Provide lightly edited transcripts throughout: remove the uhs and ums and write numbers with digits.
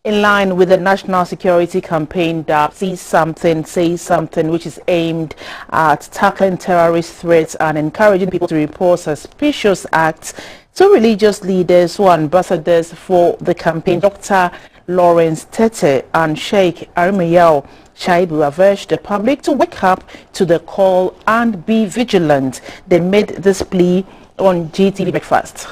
in line with the national security campaign that See Something, Say Something, which is aimed at tackling terrorist threats and encouraging people to report suspicious acts to religious leaders who are ambassadors for the campaign. Dr. Lawrence Tete and Sheikh Arimayao Shaibu have urged the public to wake up to the call and be vigilant. They made this plea on GTV Breakfast.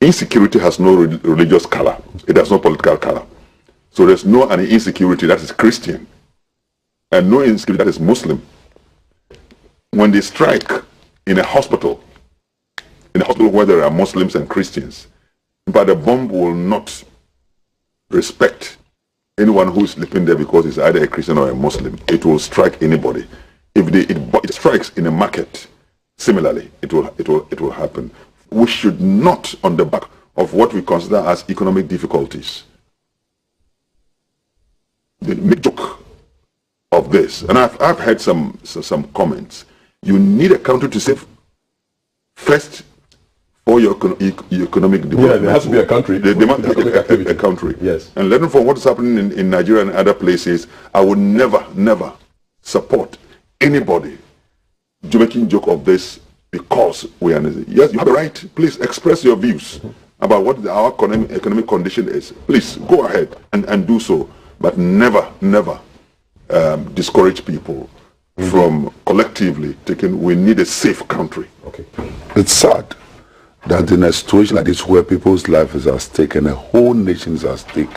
Insecurity has no religious color. It has no political color. So there's no any insecurity that is Christian and no insecurity that is Muslim. When they strike in a hospital where there are Muslims and Christians, but the bomb will not respect anyone who is sleeping there because it's either a Christian or a Muslim. It will strike anybody. If it strikes in a market, similarly, it will happen. We should not, on the back of what we consider as economic difficulties, make joke of this. And I've heard some comments. You need a country to save first for your economic development. Yeah, there has to be a country. They demand a country. Yes. And learning from what is happening in Nigeria and other places, I would never support anybody making joke of this because we are. Yes, you have the right. Please express your views about what our economic condition is. Please go ahead and do so, but never discourage people from collectively taking. We need a safe country. Okay. It's sad that in a situation like this where people's life is at stake and a whole nation is at stake,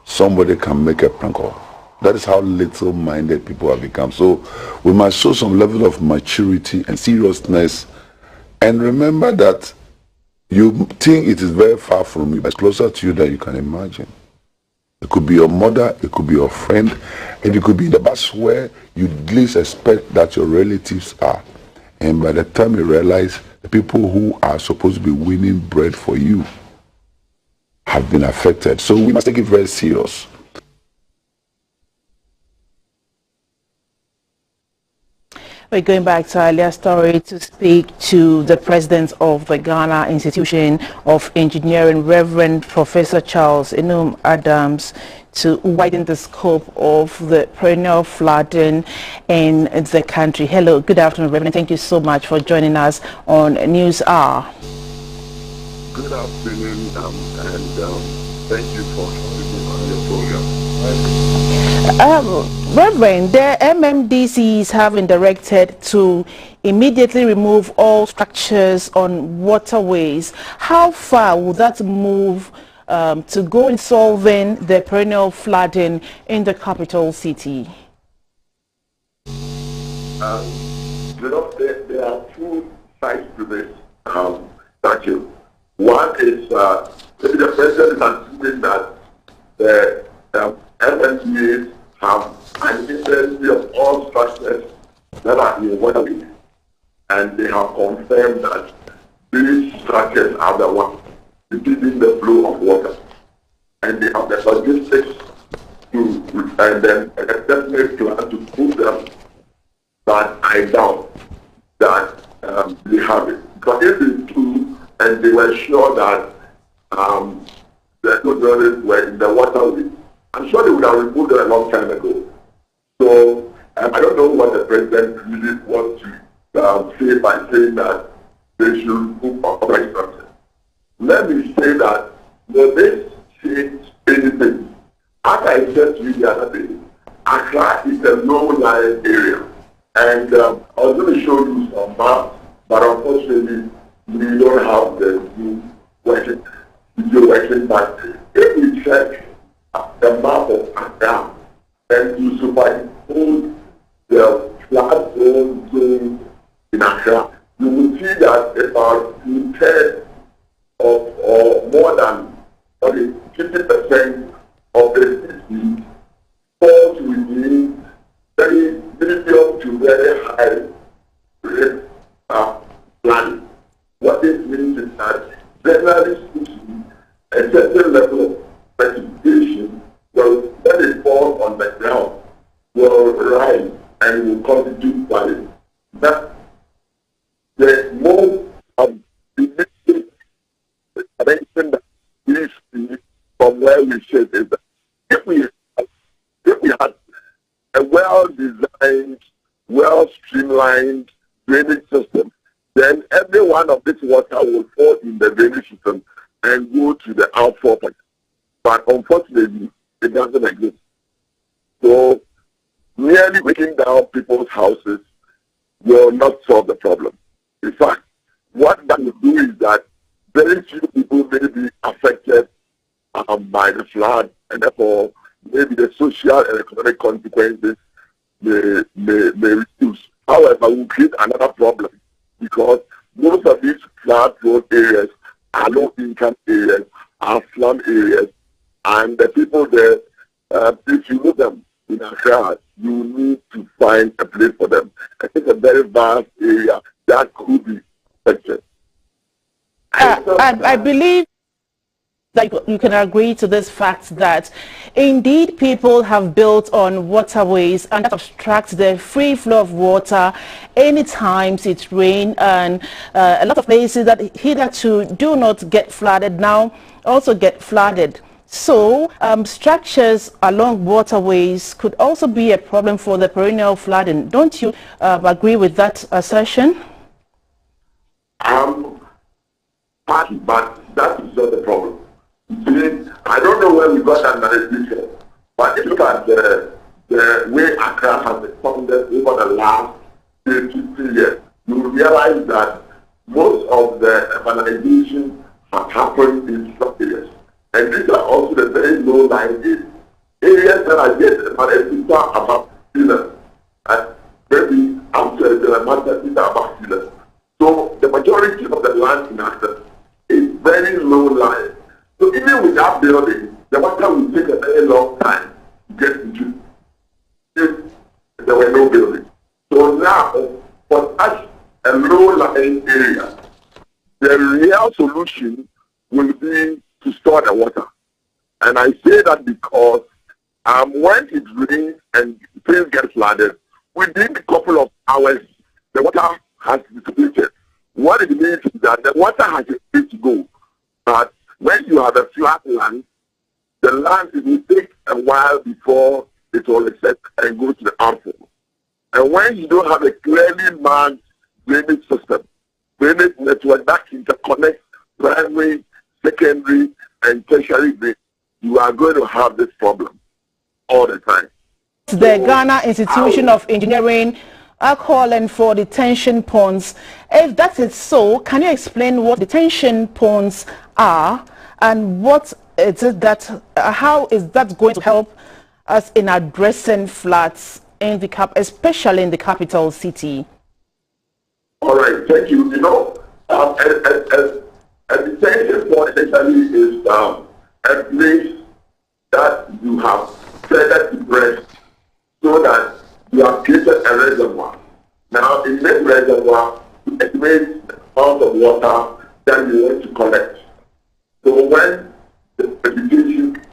somebody can make a prank call. That is how little-minded people have become. So we must show some level of maturity and seriousness, and remember that you think it is very far from you, but it's closer to you than you can imagine. It could be your mother, it could be your friend, and it could be in the bus where you least expect that your relatives are. And by the time you realize the people who are supposed to be winning bread for you have been affected. So we must take it very serious. We're going back to our earlier story to speak to the president of the Ghana Institution of Engineering, Reverend Professor Charles Enum Adams, to widen the scope of the perennial flooding in the country. Hello, good afternoon, Reverend. Thank you so much for joining us on News Hour. Good afternoon, and thank you for being on your program. Reverend, the MMDCs have been directed to immediately remove all structures on waterways. How far will that move to go in solving the perennial flooding in the capital city? There are two sides to this statute. One is maybe the president is assuming that the MMDAs have an inventory of all structures that are in waterways, and they have confirmed that these structures are the ones impeding the flow of water, and they have the logistics to, and then a definite plan to put them. But I doubt that they have it. But if they do, and they were sure that the notaries were in the waterway, I'm sure they would have removed it a long time ago. So I don't know what the president really wants to say by saying that they should move on structure. Let me say that when they change anything, as I said to you the other day, Accra is a low-lying area. And I was going to show you some maps, but unfortunately, we don't have the video working. But if you check the map of Accra and you superimpose the flood zone in Accra, you will see that about 2/3 of or more than 50% of the city falls within very medium to very high risk flooding. What this means is that generally speaking, a certain level of precipitation will, when it falls on the ground, will rise and will constitute flooding. That the most mention that these where we sit is that if we had a well-designed, well-streamlined drainage system, then every one of this water will fall in the drainage system and go to the outfall point. But unfortunately, it doesn't exist. So merely breaking down people's houses will not solve the problem. In fact, what that will do is that very few people may be affected by the flood, and therefore maybe the social and economic consequences may reduce. However, we create another problem because most of these flood-prone areas are low-income areas, are slum areas, and the people there, if you look them in Accra, you need to find a place for them. It's a very vast area that could be affected. I believe that you can agree to this fact that indeed people have built on waterways and that obstructs the free flow of water anytime it rains, and a lot of places that hitherto do not get flooded now also get flooded. So structures along waterways could also be a problem for the perennial flooding. Don't you agree with that assertion? Partly, but that is not the problem. See, I don't know where we got that narrative, but if you look at the way Accra has responded over the last 50 years, you will realize that most of the urbanization has happened in slum areas. And these are also the very low-lying areas that are just about sea level. And maybe after the matter is about sea level. So the majority of the land in Accra is very low-lying. So even without building, the water will take a very long time to get into if there were no building. So now, for such a low-lying area, the real solution will be to store the water. And I say that because when it rains and things get flooded, within a couple of hours, the water has dissipated. What it means is that the water has a place to go. But when you have a flat land, the land, it will take a while before it will reset and go to the outfall. And when you don't have a clearly marked drainage system, drainage network that interconnects primary, secondary, and tertiary drainage, you are going to have this problem all the time. The Ghana Institution of Engineering are calling for detention ponds. If that is so, can you explain what detention ponds are and what is it that, how is that going to help us in addressing floods in the especially in the capital city? All right, thank you. You know, a detention pond essentially is a place that you have further depressed so that you have created a reservoir. Now, in this reservoir, you estimate the amount of water that you want to collect. So when the vegetation,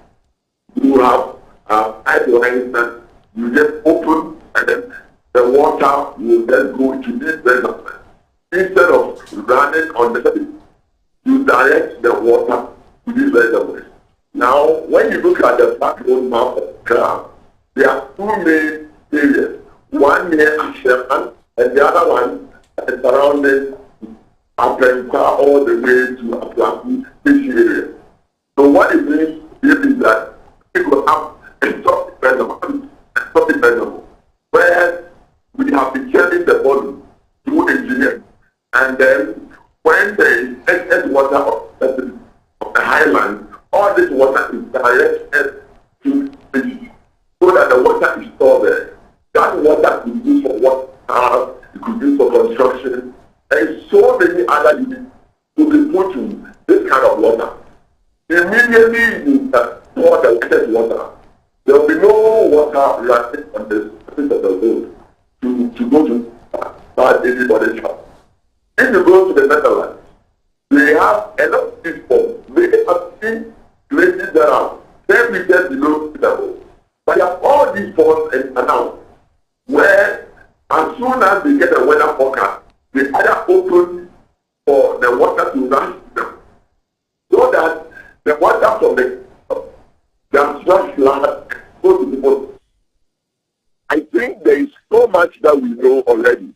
you have pipelines that you just open and then the water will then go to this reservoir. Instead of running on the surface, you direct the water to this reservoir. Now, when you look at the backbone map of Ghana, there are two main areas. One near Asheman and the other one is surrounding Apenka all the way to Aplaku area. So what it means is that people have a stop reservoir, where we have been carrying the body through engineering. And then when there is excess water of the highland, all this water is directed to the city so that the water is stored there. That water could be used for water, it could be used for construction, and so many other units to be put to this kind of water. Immediately you pour the excess water, there will be no water running on the surface of the road to go to start anybody's house. If you go to the Netherlands, they have a lot of people. They have seen places that are 10 meters below sea level. But they have all these ponds and canals where as soon as they get a weather forecast, they either open for the water to rush them so that the water from the much that we know already.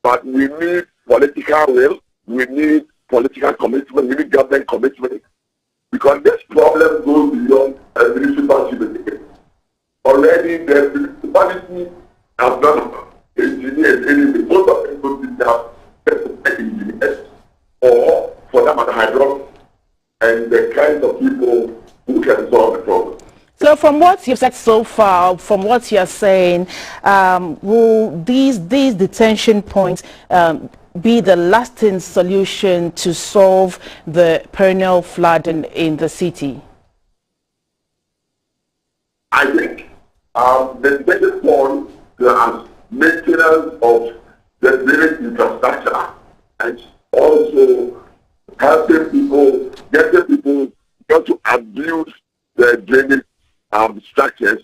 But we need political will, we need political commitment, we need government commitment. Because this problem goes beyond municipality. Already the municipality have not engineers anyway. Most of them don't have engineers or, for that matter, hydraulics and the kinds of people who can solve the problem. So from what you've said so far, from what you're saying, will these detention points be the lasting solution to solve the perennial flooding in the city? I think the biggest point is maintenance of the drainage infrastructure and also helping people, getting people not to abuse the drainage structures,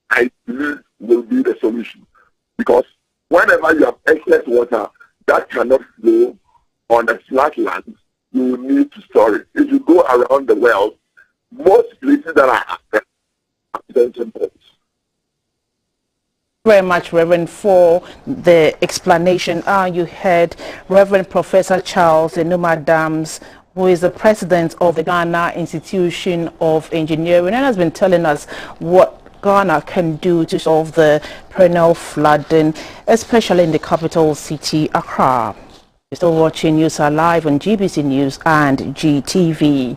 I believe will be the solution. Because whenever you have excess water that cannot flow on the flat land, you will need to store it. If you go around the world, most places that are detention points. Very much, Reverend, for the explanation. You heard Reverend Professor Charles Enuma Dams, who is the president of the Ghana Institution of Engineering, and has been telling us what Ghana can do to solve the perennial flooding, especially in the capital city, Accra. You're still watching News Are Live on GBC News and GTV.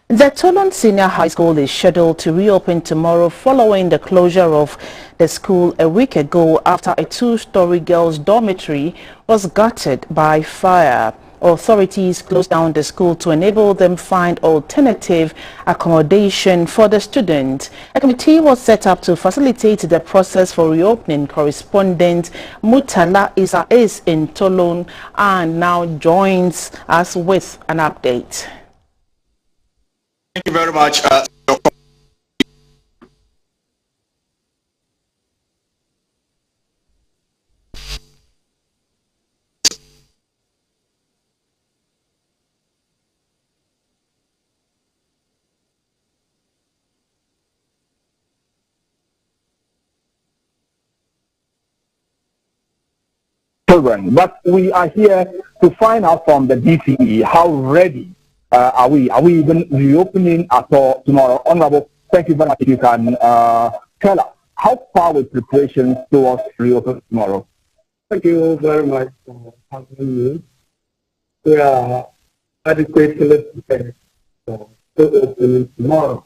The Toulon Senior High School is scheduled to reopen tomorrow following the closure of the school a week ago after a two-story girls' dormitory was gutted by fire. Authorities closed down the school to enable them find alternative accommodation for the students. A committee was set up to facilitate the process for reopening. Correspondent Mutala Isa is in Toulon and now joins us with an update. Thank you very much. Children, but we are here to find out from the DCE how ready are we even reopening at all tomorrow? Honorable, thank you very much. If you can tell us how far with preparations towards reopening tomorrow. Thank you very much for having me. We are adequately prepared for opening tomorrow.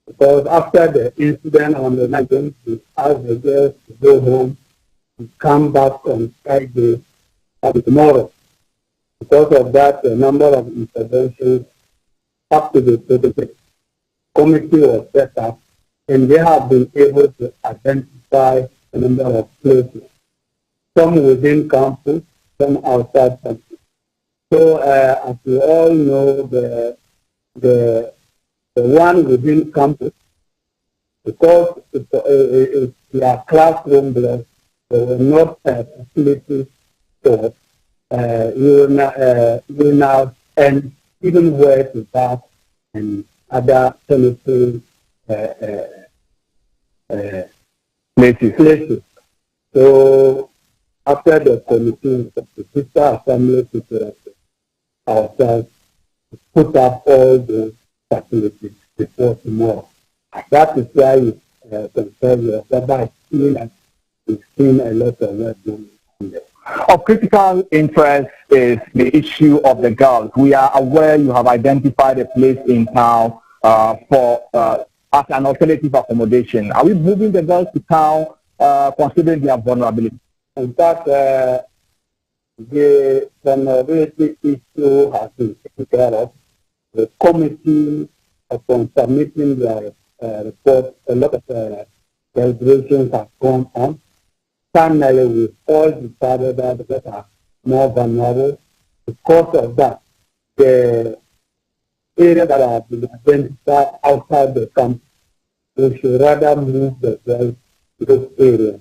Because after the incident on the 19th, we asked the girls to go home and come back on Friday and tomorrow. Because of that, the number of interventions up to the committee was set up, and they have been able to identify a number of places, some within campus, some outside campus. So, as you all know, the one within campus, because they are classroom blocks, there were not facilities for urinals and even where to bath and other sanitary places. So after the committee, the sister assembly to ourselves put up all the facilities before tomorrow. That is why you can tell yourself by seeing that we've seen a lot of work done there. Of critical interest is the issue of the girls. We are aware you have identified a place in town for as an alternative accommodation. Are we moving the girls to town considering their vulnerability? In fact, the vulnerability issue has been taken care of. The committee, upon submitting their report, a lot of deliberations have gone on. Finally, we all decided that they are more vulnerable. Because of that, the area that have been identified outside the camp, we should rather move the girls to those areas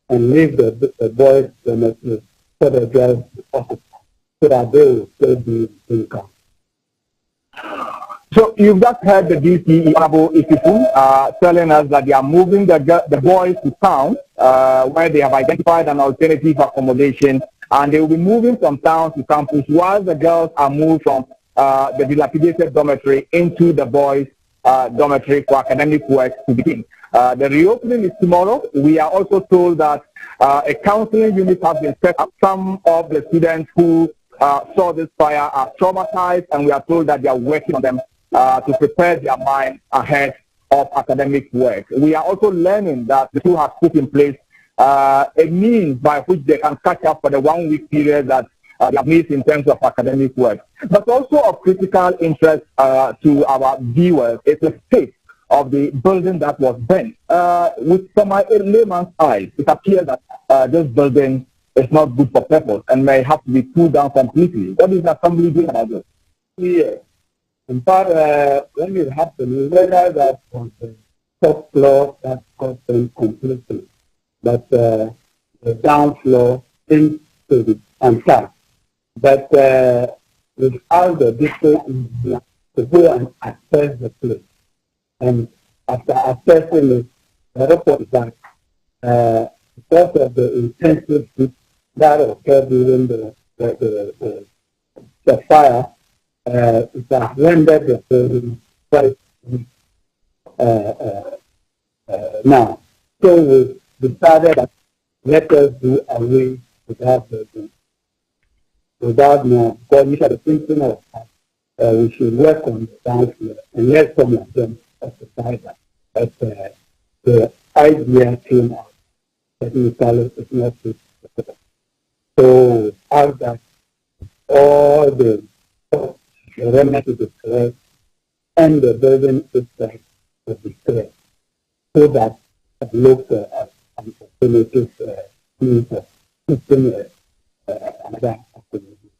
and leave the boys domestic for the girls so that they will still be in camp. So you've just heard the DCE Honorable Isifu telling us that they are moving the boys to town where they have identified an alternative accommodation, and they will be moving from town to campus while the girls are moved from the dilapidated dormitory into the boys' dormitory for academic work to begin. The reopening is tomorrow. We are also told that a counseling unit has been set up. Some of the students who saw this fire are traumatized, and we are told that they are working on them to prepare their mind ahead of academic work. We are also learning that the school has put in place a means by which they can catch up for the 1 week period that they have missed in terms of academic work. But also of critical interest to our viewers is the state of the building that was burnt. With some layman's eyes, it appears that this building is not good for purpose and may have to be pulled down completely. What is the assembly doing about this? Yeah. In fact, when it happened, we realized that on the top floor that caused them completely, but the down floor into the untracked. But without the detail to go and assess the place. And after assessing it, the report is that because of the intensive heat that occurred during the fire, it has rendered the building quite weak now. So we decided that let us do away with that building. Without more, because we had a thinking of we should work on the down floor and let some of them exercise that. But the idea came out technically it's not suitable. So after all the remedy to correct and the building itself will be correct, so that it looks as an alternative means of system another activity.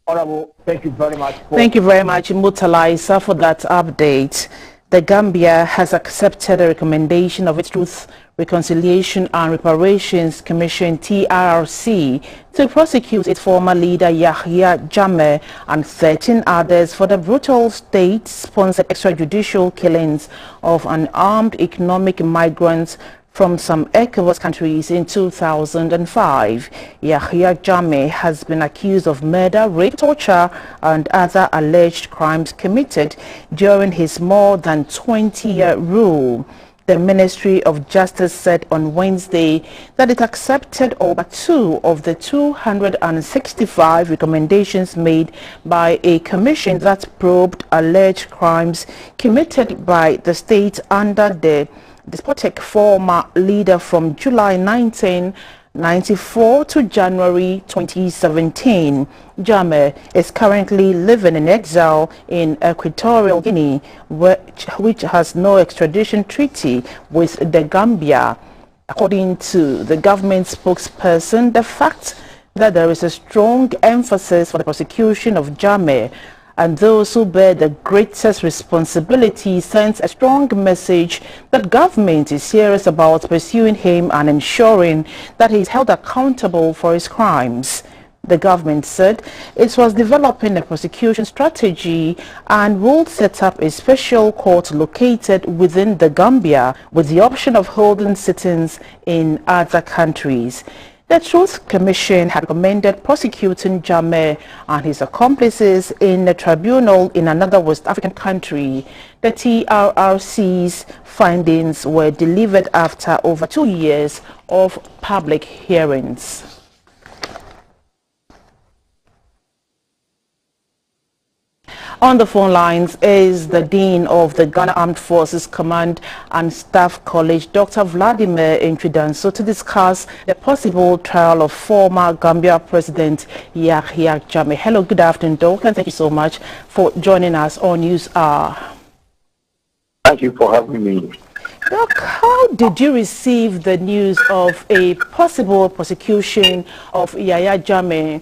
Honorable, thank you very much. Thank you very much, Murtala Issa, for that update. The Gambia has accepted a recommendation of its Truth, Reconciliation and Reparations Commission (TRC) to prosecute its former leader Yahya Jammeh and 13 others for the brutal state-sponsored extrajudicial killings of unarmed economic migrants from some ECOWAS countries in 2005. Yahya Jammeh has been accused of murder, rape, torture, and other alleged crimes committed during his more than 20-year rule. The Ministry of Justice said on Wednesday that it accepted over 2 of the 265 recommendations made by a commission that probed alleged crimes committed by the state under the despotic former leader from July 1994 to January 2017. Jammeh is currently living in exile in Equatorial Guinea, which has no extradition treaty with the Gambia. According to the government spokesperson, the fact that there is a strong emphasis for the prosecution of Jammeh and those who bear the greatest responsibility sends a strong message that government is serious about pursuing him and ensuring that he is held accountable for his crimes. The government said it was developing a prosecution strategy and will set up a special court located within the Gambia with the option of holding sittings in other countries. The Truth Commission had recommended prosecuting Jammeh and his accomplices in a tribunal in another West African country. The TRRC's findings were delivered after over 2 years of public hearings. On the phone lines is the Dean of the Ghana Armed Forces Command and Staff College, Dr. Vladimir Intridanso, to discuss the possible trial of former Gambia President Yahya Jammeh. Hello, good afternoon, Doctor, and thank you so much for joining us on News Hour. Thank you for having me. Doc, how did you receive the news of a possible prosecution of Yahya Jammeh,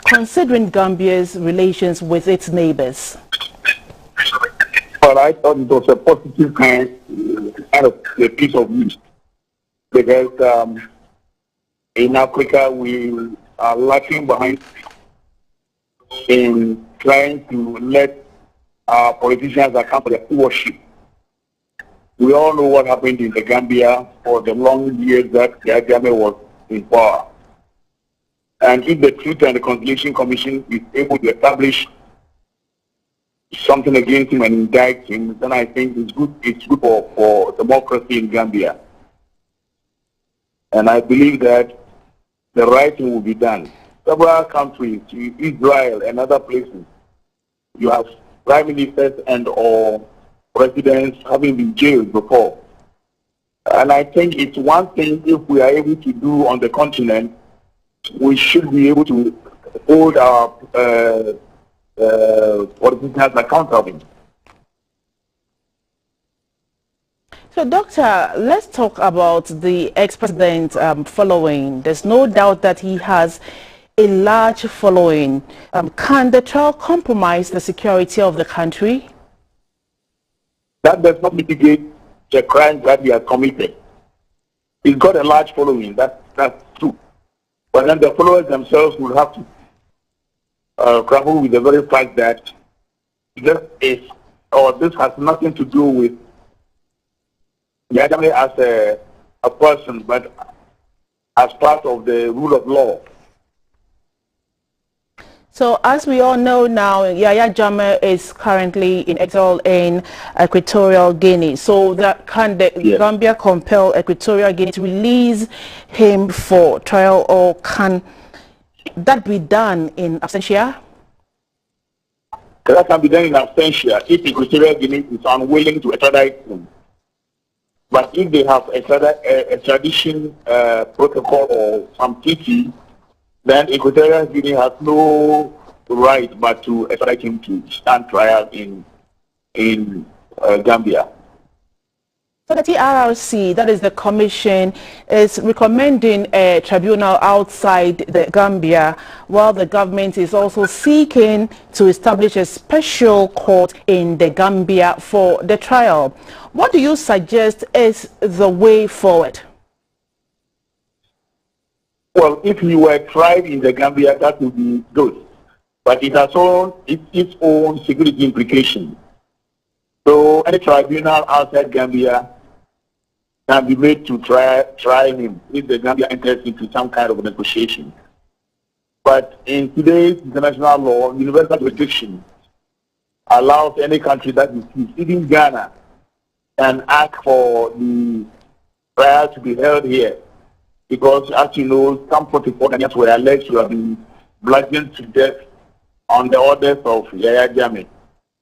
considering Gambia's relations with its neighbors? Well, I thought it was a positive kind of a piece of news because in Africa we are lagging behind in trying to let our politicians account for their stewardship. We all know what happened in the Gambia for the long years that Jammeh was in power. And if the Truth and Reconciliation Commission is able to establish something against him and indict him, then I think it's good for democracy in Gambia. And I believe that the right thing will be done. Several countries, Israel and other places, you have prime ministers and or presidents having been jailed before. And I think it's one thing if we are able to do on the continent, we should be able to hold our politicians accountable. So, Doctor, let's talk about the ex-president following. There's no doubt that he has a large following. Can the trial compromise the security of the country? That does not mitigate the crimes that he has committed. He's got a large following, that's true. But then the followers themselves will have to grapple with the very fact that this has nothing to do with Jammeh as a person, but as part of the rule of law. So, as we all know now, Jammeh is currently in exile in Equatorial Guinea. So, can the Gambia compel Equatorial Guinea to release him for trial, or can that be done in absentia? That can be done in absentia if Equatorial Guinea is unwilling to extradite him. But if they have a extradition protocol or some treaty, then Equatorial Guinea has no right but to extradite him to stand trial in Gambia. So the TRRC, that is the commission, is recommending a tribunal outside the Gambia, while the government is also seeking to establish a special court in the Gambia for the trial. What do you suggest is the way forward? Well, if you were tried in the Gambia, that would be good. But it has its own security implications. So any tribunal outside Gambia can be made to try him if the Gambia enters into some kind of negotiation. But in today's international law, universal jurisdiction allows any country that is even Ghana and ask for the trial to be held here. Because, as you know, some 44 Ghanaians were alleged to have been bludgeoned to death on the orders of Jammeh.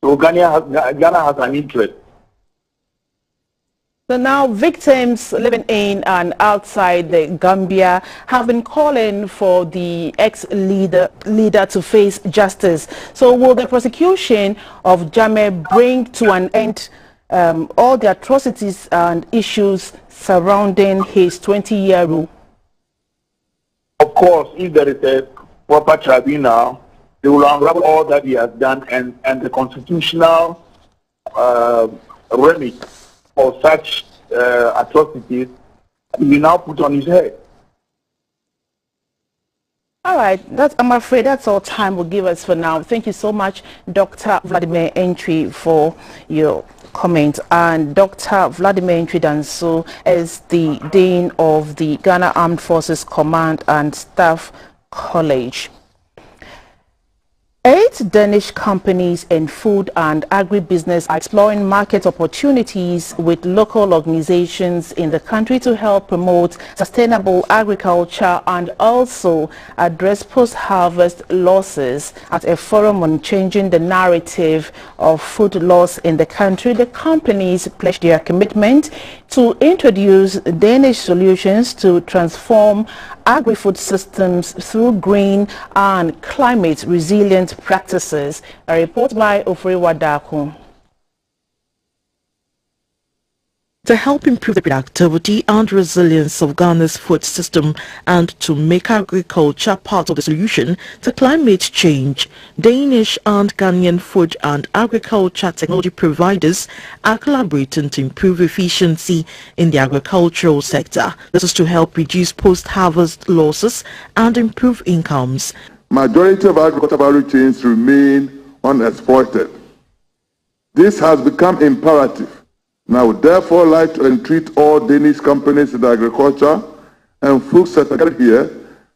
So Ghana has an interest. So now victims living in and outside the Gambia have been calling for the ex-leader to face justice. So will the prosecution of Jammeh bring to an end all the atrocities and issues surrounding his 20-year rule? Of course, if there is a proper tribunal, they will unravel all that he has done, and the constitutional remedy for such atrocities will be now put on his head. All right, I'm afraid that's all time will give us for now. Thank you so much, Dr. Vladimir Entry, for your comment. And Dr. Vladimir Entry Danso is the Dean of the Ghana Armed Forces Command and Staff College. 8 Danish companies in food and agribusiness are exploring market opportunities with local organizations in the country to help promote sustainable agriculture and also address post-harvest losses. At a forum on changing the narrative of food loss in the country, the companies pledged their commitment to introduce Danish solutions to transform agri-food systems through green and climate-resilient practices. A report by Ofrewa Daku. To help improve the productivity and resilience of Ghana's food system and to make agriculture part of the solution to climate change, Danish and Ghanaian food and agriculture technology providers are collaborating to improve efficiency in the agricultural sector. This is to help reduce post-harvest losses and improve incomes. Majority of agricultural value chains remain unexploited. This has become imperative Now, I would therefore like to entreat all Danish companies in the agriculture and food sector here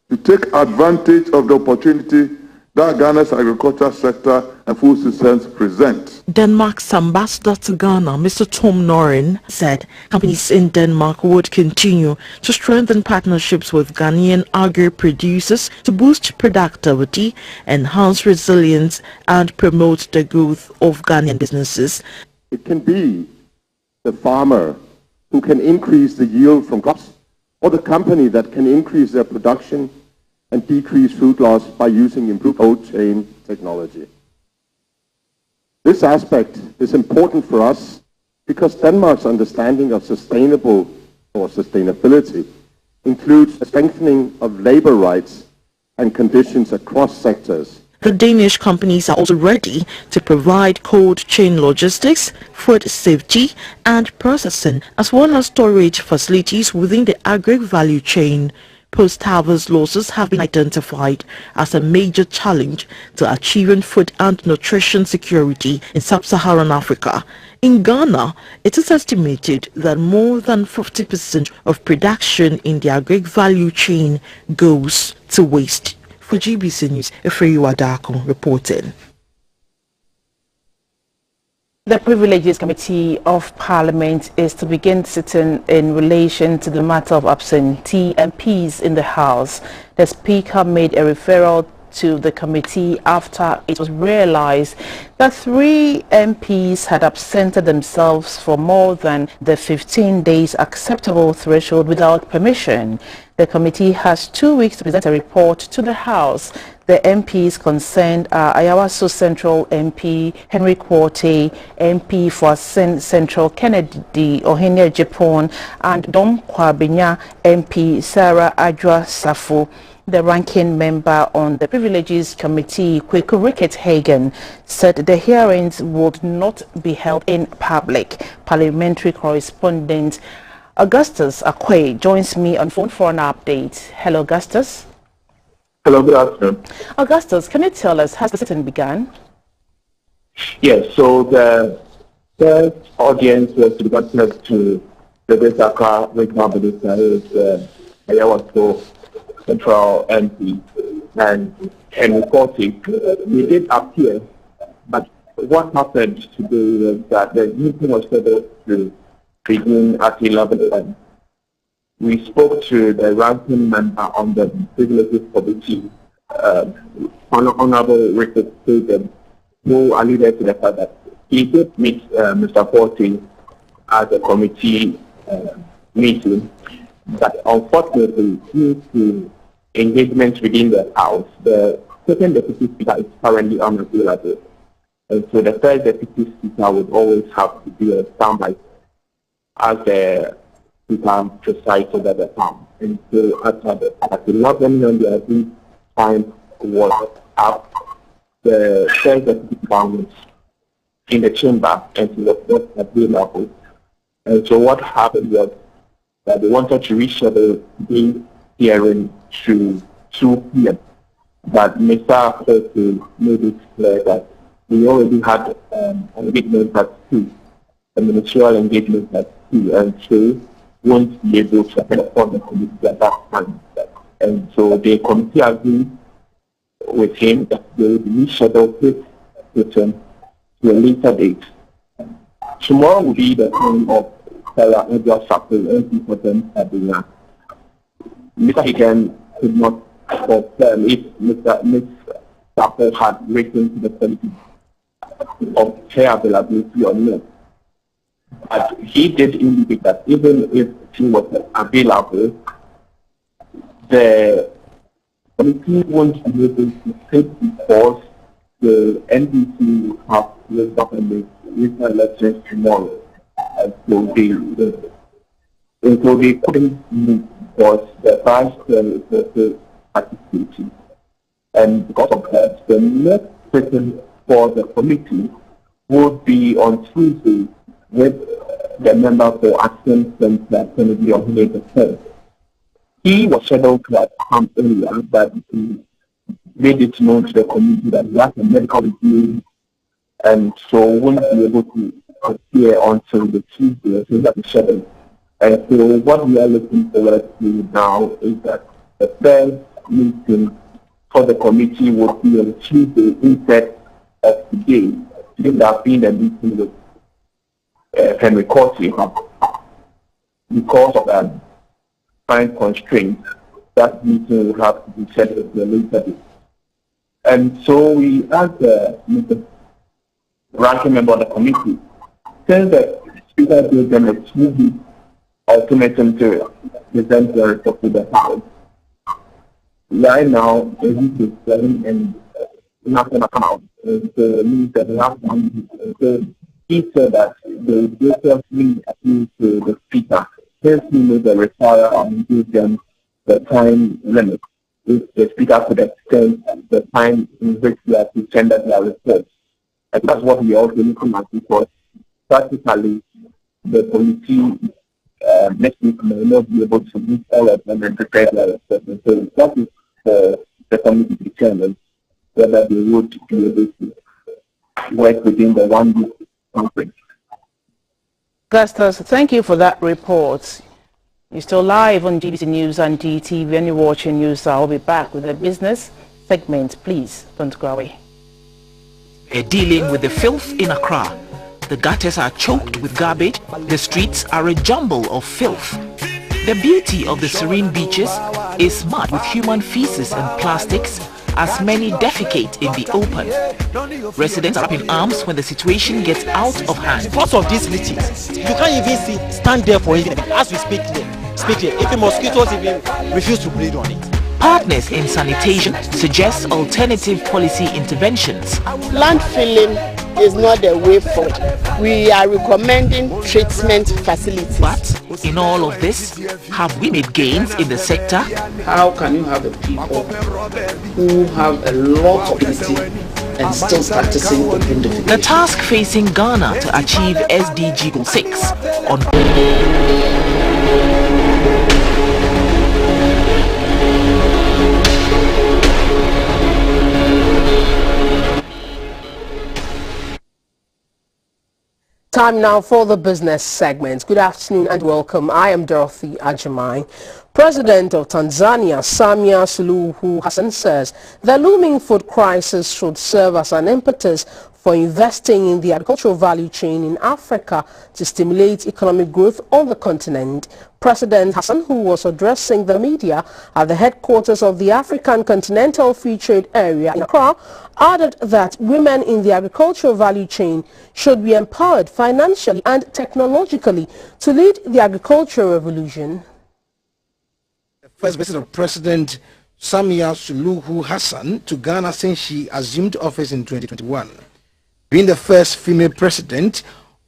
to take advantage of the opportunity that Ghana's agriculture sector and food systems present. Denmark's ambassador to Ghana, Mr. Tom Norin, said companies in Denmark would continue to strengthen partnerships with Ghanaian agri-producers to boost productivity, enhance resilience, and promote the growth of Ghanaian businesses. It can be the farmer who can increase the yield from crops, or the company that can increase their production and decrease food loss by using improved cold chain technology. This aspect is important for us because Denmark's understanding of sustainable or sustainability includes a strengthening of labor rights and conditions across sectors. The Danish companies are also ready to provide cold chain logistics, food safety and processing, as well as storage facilities within the agri-value chain. Post-harvest losses have been identified as a major challenge to achieving food and nutrition security in sub-Saharan Africa. In Ghana, it is estimated that more than 50% of production in the agri-value chain goes to waste. For GBC News, Efrei Wadako reporting. The Privileges Committee of Parliament is to begin sitting in relation to the matter of absentee MPs in the House. The Speaker made a referral to the committee after it was realized that 3 MPs had absented themselves for more than the 15 days acceptable threshold without permission. The committee has 2 weeks to present a report to the House. The MPs concerned are Ayawaso Central MP Henry Quartey, MP for Central Kennedy Ohene Japon, and Dom Kwabenya MP Sarah Adwa Safo. The ranking member on the Privileges Committee, Kweku Rickett Hagen, said the hearings would not be held in public. Parliamentary correspondent Augustus Akwe joins me on phone for an update. Hello, Augustus. Hello, good afternoon. Augustus, can you tell us, has the sitting begun? Yes, so the first audience was devoted to the Besaka regional minister, who is Ayawaso Central MP, and Quartey. He did appear, but what happened today was that the meeting was scheduled to begin at 11 a.m. We spoke to the ranking member on the Privileges Committee, Honorable Richard Hagen, who alluded to the fact that he did meet Mr. Quartey at the committee meeting, but unfortunately, due to engagement within the House, the second deputy speaker is currently unavailable. And so the first deputy speaker would always have to be a standby as the speaker presides over the House. And so at 11 when the agreed time was up, the first deputy speaker was in the chamber and he was not available. And so what happened was that they wanted to reschedule the hearing to 2 p.m. But Mr. Quartey made it clear that we already had engagement at 2, a ministerial engagement at 2, and so won't be able to attend upon the committee at that time. And so the committee agreed with him that they will reschedule his return to a later date. Tomorrow will be the time of Sarah Adwa Safo, MP for them at the Mr. Hagen could not confirm if Ms. Safo had written to the committee of her availability or not. But he did indicate that even if she was available, the committee won't be able to take because the NDC will have the government with elections tomorrow. And so they couldn't move because the vice president is participating. And because of that, the next session for the committee would be on Tuesday with the member for Action Center, Kennedy on May the 3rd. He was scheduled to come earlier, but he made it known to the committee that he has a medical review and so won't be able to here until the Tuesday, so that's the 7th. And so what we are looking forward to now is that the first meeting for the committee would be on Tuesday instead of today. Today there have been a meeting with Henry Corsi because of time constraints. That meeting will have to be scheduled for a later date. And so we asked Mr. ranking member of the committee, since the Speaker gave them a 2-week ultimatum to present the report to the House. Right now, the week is 7 and nothing has come out. So means that the last one, so he said that the graciously appeal to the Speaker, since he made the require and give them the time limit. If the Speaker could extend the time in which they have to send their reports. And that's what we are also looking at, because practically the committee next week may not be able to meet all of them and prepare their assessment. So that is the committee determines whether they would be able to work within the 1 week conference. Augustus, thank you for that report. You're still live on GBC News and GTV. When you're watching news, I'll be back with the business segment. Please don't go away. Dealing with the filth in Accra. The gutters are choked with garbage. The streets are a jumble of filth. The beauty of the serene beaches is marred with human feces and plastics, as many defecate in the open. Residents are up in arms when the situation gets out of hand. Because of these litters, you can't even stand there for even as we speak here. If the mosquitoes even refuse to breed on it. Partners in sanitation suggest alternative policy interventions. Landfilling is not the way forward. We are recommending treatment facilities. But in all of this, have we made gains in the sector? How can you have a people who have a lot of ability and still practicing open defecation? The task facing Ghana to achieve SDG Goal 6 on Time now for the business segment. Good afternoon and welcome. I am Dorothy Jammeh. President of Tanzania, Samia Suluhu Hassan, says the looming food crisis should serve as an impetus for investing in the agricultural value chain in Africa to stimulate economic growth on the continent. President Hassan, who was addressing the media at the headquarters of the African Continental Free Trade Area in Accra, added that women in the agricultural value chain should be empowered financially and technologically to lead the agricultural revolution. The first visit of President Samia Suluhu Hassan to Ghana since she assumed office in 2021. Being the first female president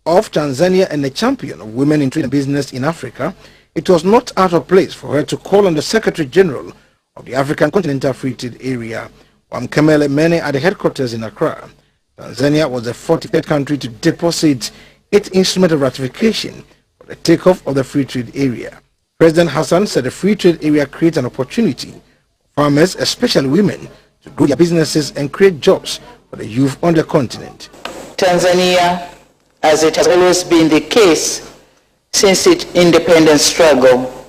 of Tanzania and a champion of women in trade and business in Africa, it was not out of place for her to call on the Secretary General of the African Continental Free Trade Area, Wamkemele Mene, at the headquarters in Accra. Tanzania was the 43rd country to deposit its instrument of ratification for the takeoff of the Free Trade Area. President Hassan said the Free Trade Area creates an opportunity for farmers, especially women, to grow their businesses and create jobs for the youth on the continent. Tanzania, as it has always been the case since its independence struggle,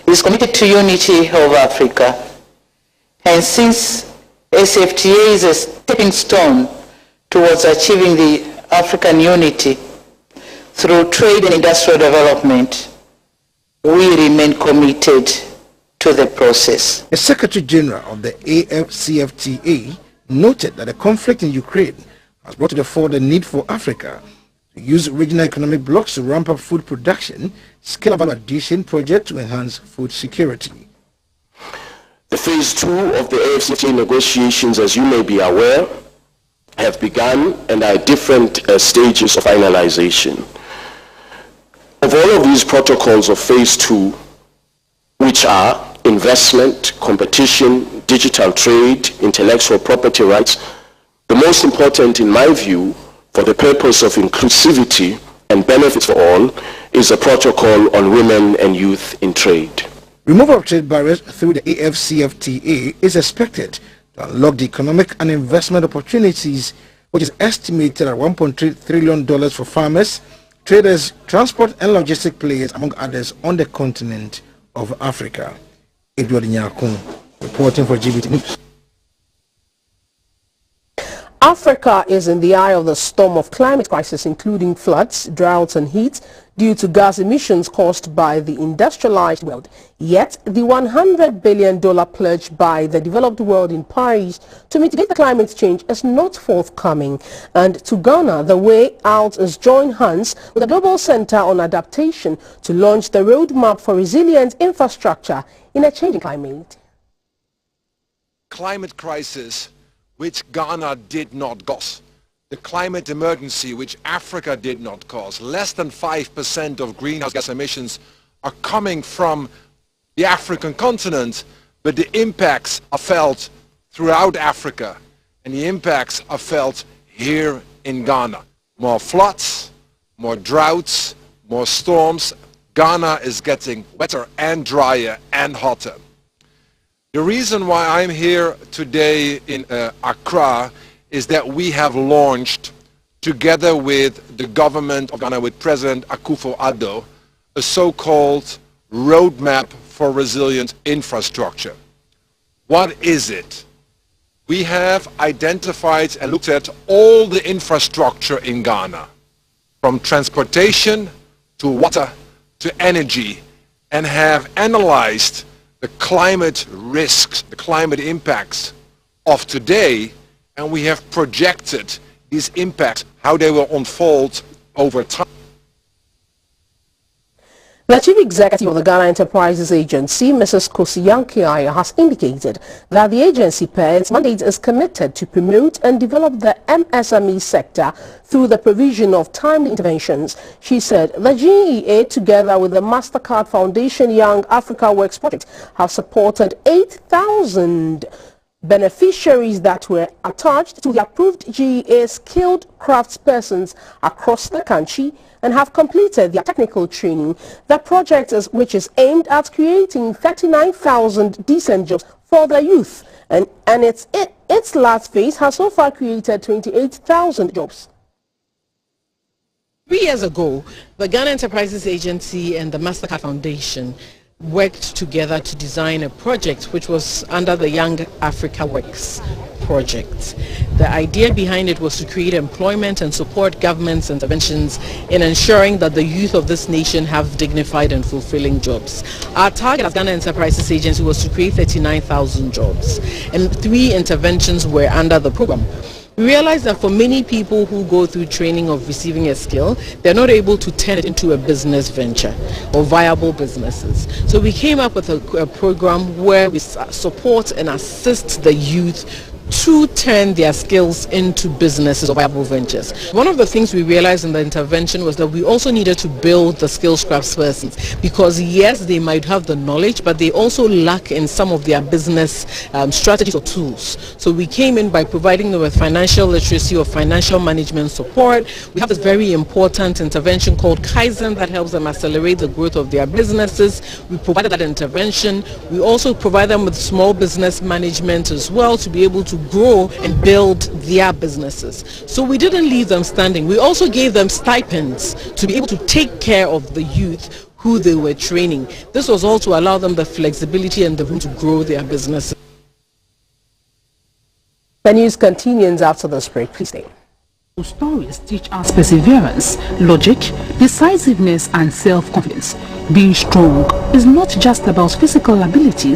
is committed to unity of Africa. And since ACFTA is a stepping stone towards achieving the African unity through trade and industrial development, we remain committed to the process. The Secretary General of the AFCFTA noted that the conflict in Ukraine has brought to the fore the need for Africa to use regional economic blocks to ramp up food production, scale up value addition project to enhance food security. The phase 2 of the AFCFTA negotiations, as you may be aware, have begun and are at different stages of finalization. Of all of these protocols of phase 2, which are investment, competition, digital trade, intellectual property rights, the most important, in my view, for the purpose of inclusivity and benefits for all, is a protocol on women and youth in trade. Removal of trade barriers through the AFCFTA is expected to unlock the economic and investment opportunities which is estimated at $1.3 trillion for farmers, traders, transport and logistic players, among others, on the continent of Africa. Edward Nyakun, reporting for GBT News. Africa is in the eye of the storm of climate crisis, including floods, droughts and heat due to gas emissions caused by the industrialized world. Yet, the $100 billion pledge by the developed world in Paris to mitigate the climate change is not forthcoming. And to Ghana, the way out is join hands with the Global Center on Adaptation to launch the roadmap for resilient infrastructure in a changing climate. Climate crisis which Ghana did not cause, the climate emergency which Africa did not cause. Less than 5% of greenhouse gas emissions are coming from the African continent, but the impacts are felt throughout Africa, and the impacts are felt here in Ghana. More floods, more droughts, more storms. Ghana is getting wetter and drier and hotter. The reason why I'm here today in Accra is that we have launched, together with the government of Ghana, with President Akufo-Addo, a so-called roadmap for resilient infrastructure. What is it? We have identified and looked at all the infrastructure in Ghana, from transportation to water to energy, and have analyzed the climate risks, the climate impacts of today, and we have projected these impacts, how they will unfold over time. The Chief Executive of the Ghana Enterprises Agency, Mrs. Kosi Yankiaya, has indicated that the agency, per its mandate, is committed to promote and develop the MSME sector through the provision of timely interventions. She said the GEA, together with the MasterCard Foundation Young Africa Works project, have supported 8,000 beneficiaries that were attached to the approved GEA skilled craftspersons across the country and have completed their technical training. The project, which is aimed at creating 39,000 decent jobs for the youth, and its last phase has so far created 28,000 jobs. 3 years ago, the Ghana Enterprises Agency and the MasterCard Foundation worked together to design a project which was under the Young Africa Works project. The idea behind it was to create employment and support government's interventions in ensuring that the youth of this nation have dignified and fulfilling jobs. Our target as Ghana Enterprises Agency was to create 39,000 jobs, and 3 interventions were under the program. We realized that for many people who go through training of receiving a skill, they're not able to turn it into a business venture or viable businesses. So we came up with a program where we support and assist the youth to turn their skills into businesses or viable ventures. One of the things we realized in the intervention was that we also needed to build the skills craftspersons, because yes, they might have the knowledge, but they also lack in some of their business strategies or tools. So we came in by providing them with financial literacy or financial management support. We have this very important intervention called Kaizen that helps them accelerate the growth of their businesses. We provided that intervention. We also provide them with small business management as well to be able to grow and build their businesses. So we didn't leave them standing. We also gave them stipends to be able to take care of the youth who they were training. This was all to allow them the flexibility and the room to grow their businesses. The news continues after this break. Please stay. Stories teach us perseverance, logic, decisiveness and self-confidence. Being strong is not just about physical abilities,